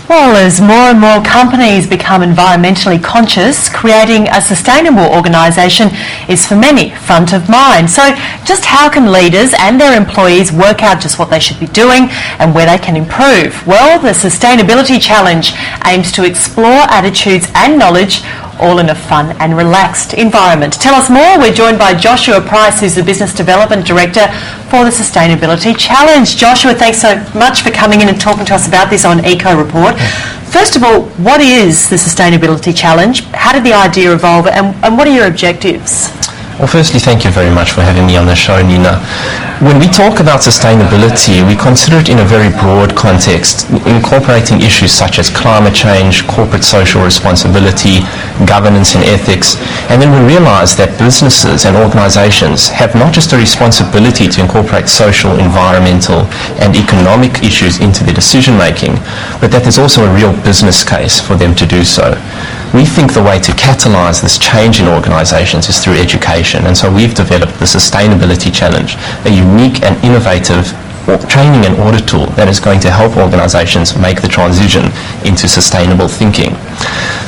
Well, as more and more companies become environmentally conscious, creating a sustainable organisation is for many front of mind. So just how can leaders and their employees work out just what they should be doing and where they can improve? Well, the Sustainability Challenge aims to explore attitudes and knowledge all in a fun and relaxed environment. To tell us more, we're joined by Joshua Price, who's the Business Development Director for the Sustainability Challenge. Joshua, thanks so much for coming in and talking to us about this on Eco Report. First of all, what is the Sustainability Challenge? How did the idea evolve and what are your objectives? Well, firstly, thank you very much for having me on the show, Nina. When we talk about sustainability, we consider it in a very broad context, incorporating issues such as climate change, corporate social responsibility, governance and ethics, and then we realise that businesses and organisations have not just a responsibility to incorporate social, environmental and economic issues into their decision making, but that there's also a real business case for them to do so. We think the way to catalyse this change in organisations is through education, and so we've developed the Sustainability Challenge, a unique and innovative training and audit tool that is going to help organisations make the transition into sustainable thinking.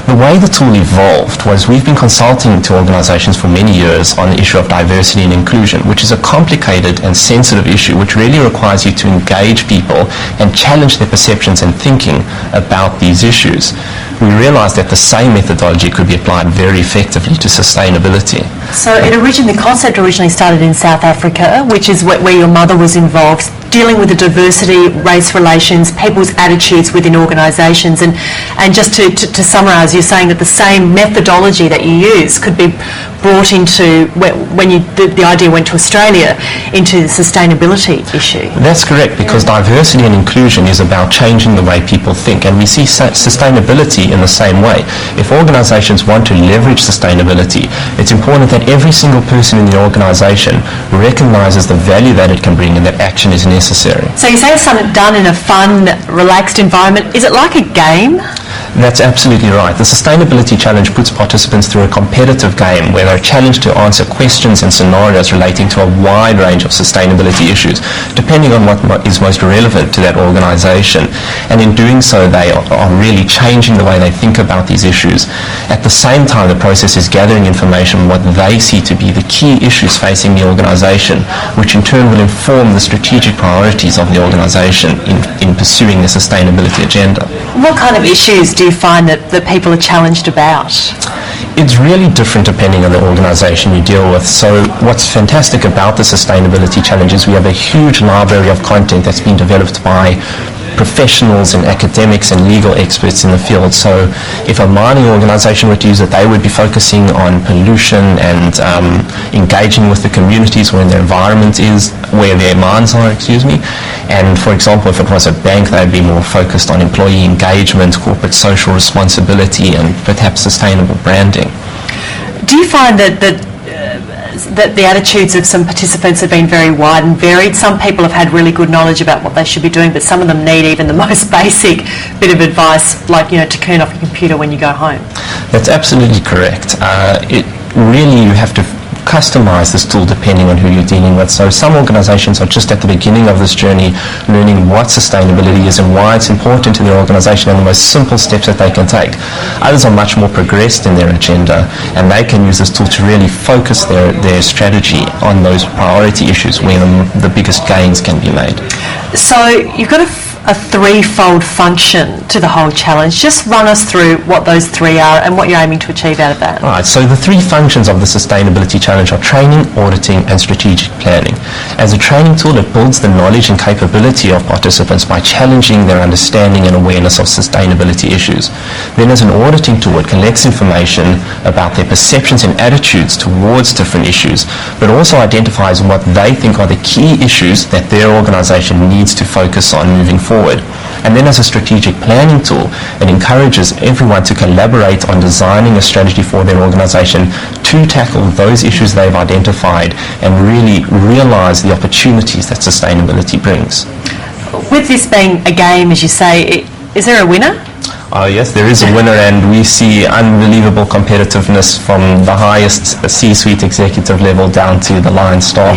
The way the tool evolved was we've been consulting to organisations for many years on the issue of diversity and inclusion, which is a complicated and sensitive issue which really requires you to engage people and challenge their perceptions and thinking about these issues. We realised that the same methodology could be applied very effectively to sustainability. So the concept originally started in South Africa, which is where your mother was involved, dealing with the diversity, race relations, people's attitudes within organisations, and just to summarise, you're saying that the same methodology that you use could be brought into, when the idea went to Australia, into the sustainability issue. That's correct, because diversity and inclusion is about changing the way people think, and we see sustainability in the same way. If organisations want to leverage sustainability, it's important that every single person in the organisation recognises the value that it can bring and that action is necessary. So you say it's something done in a fun, relaxed environment. Is it like a game? That's absolutely right. The Sustainability Challenge puts participants through a competitive game where they're challenged to answer questions and scenarios relating to a wide range of sustainability issues, depending on what is most relevant to that organisation. And in doing so, they are really changing the way they think about these issues. At the same time, the process is gathering information on what they see to be the key issues facing the organisation, which in turn will inform the strategic priorities of the organisation in pursuing the sustainability agenda. What kind of issues do you find that people are challenged about? It's really different depending on the organisation you deal with. So what's fantastic about the Sustainability Challenge is we have a huge library of content that's been developed by professionals and academics and legal experts in the field. So if a mining organisation were to use it, they would be focusing on pollution and engaging with the communities where their environment is, where their mines are, And for example, if it was a bank, they'd be more focused on employee engagement, corporate social responsibility and perhaps sustainable branding. Do you find that the attitudes of some participants have been very wide and varied? Some people have had really good knowledge about what they should be doing, but some of them need even the most basic bit of advice, like to turn off your computer when you go home. That's absolutely correct. You have to customise this tool depending on who you're dealing with. So some organisations are just at the beginning of this journey, learning what sustainability is and why it's important to their organisation and the most simple steps that they can take. Others are much more progressed in their agenda, and they can use this tool to really focus their strategy on those priority issues where the biggest gains can be made. So you've got a threefold function to the whole challenge. Just run us through what those three are and what you're aiming to achieve out of that. Right, so the three functions of the Sustainability Challenge are training, auditing and strategic planning. As a training tool, it builds the knowledge and capability of participants by challenging their understanding and awareness of sustainability issues. Then as an auditing tool, it collects information about their perceptions and attitudes towards different issues, but also identifies what they think are the key issues that their organisation needs to focus on moving forward. And then as a strategic planning tool, it encourages everyone to collaborate on designing a strategy for their organisation to tackle those issues they've identified and really realise the opportunities that sustainability brings. With this being a game, as you say, is there a winner? Yes, there is a winner, and we see unbelievable competitiveness from the highest C-suite executive level down to the line staff.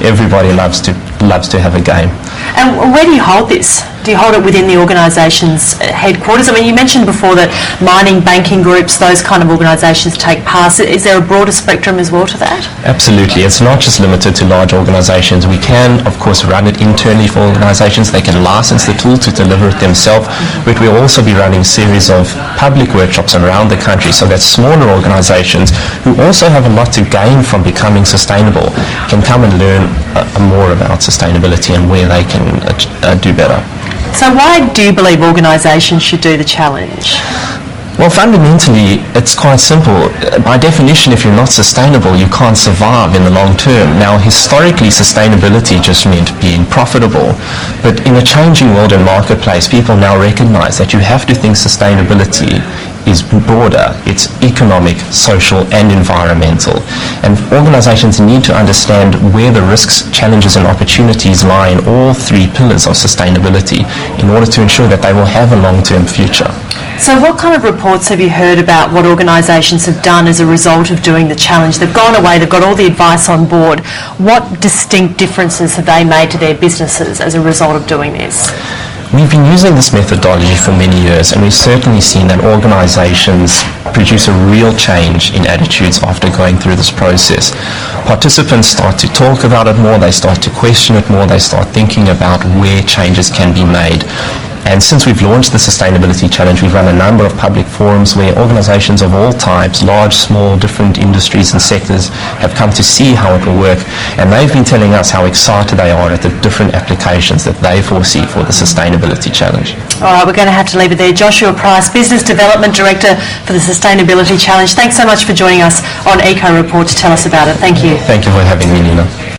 Everybody loves to have a game. And where do you hold this? Do you hold it within the organisation's headquarters? I mean, you mentioned before that mining, banking groups, those kind of organisations take part. Is there a broader spectrum as well to that? Absolutely. It's not just limited to large organisations. We can, of course, run it internally for organisations. They can license the tool to deliver it themselves, but we'll also be running a series of public workshops around the country so that smaller organisations who also have a lot to gain from becoming sustainable can come and learn more about sustainability and where they can do better. So why do you believe organisations should do the challenge? Well, fundamentally, it's quite simple. By definition, if you're not sustainable, you can't survive in the long term. Now, historically, sustainability just meant being profitable. But in a changing world and marketplace, people now recognize that you have to think sustainability is broader. It's economic, social, and environmental. And organizations need to understand where the risks, challenges, and opportunities lie in all three pillars of sustainability in order to ensure that they will have a long-term future. So what kind of reports have you heard about what organisations have done as a result of doing the challenge? They've gone away, they've got all the advice on board. What distinct differences have they made to their businesses as a result of doing this? We've been using this methodology for many years, and we've certainly seen that organisations produce a real change in attitudes after going through this process. Participants start to talk about it more, they start to question it more, they start thinking about where changes can be made. And since we've launched the Sustainability Challenge, we've run a number of public forums where organisations of all types, large, small, different industries and sectors, have come to see how it will work. And they've been telling us how excited they are at the different applications that they foresee for the Sustainability Challenge. All right, we're going to have to leave it there. Joshua Price, Business Development Director for the Sustainability Challenge. Thanks so much for joining us on Eco Report to tell us about it. Thank you. Thank you for having me, Nina.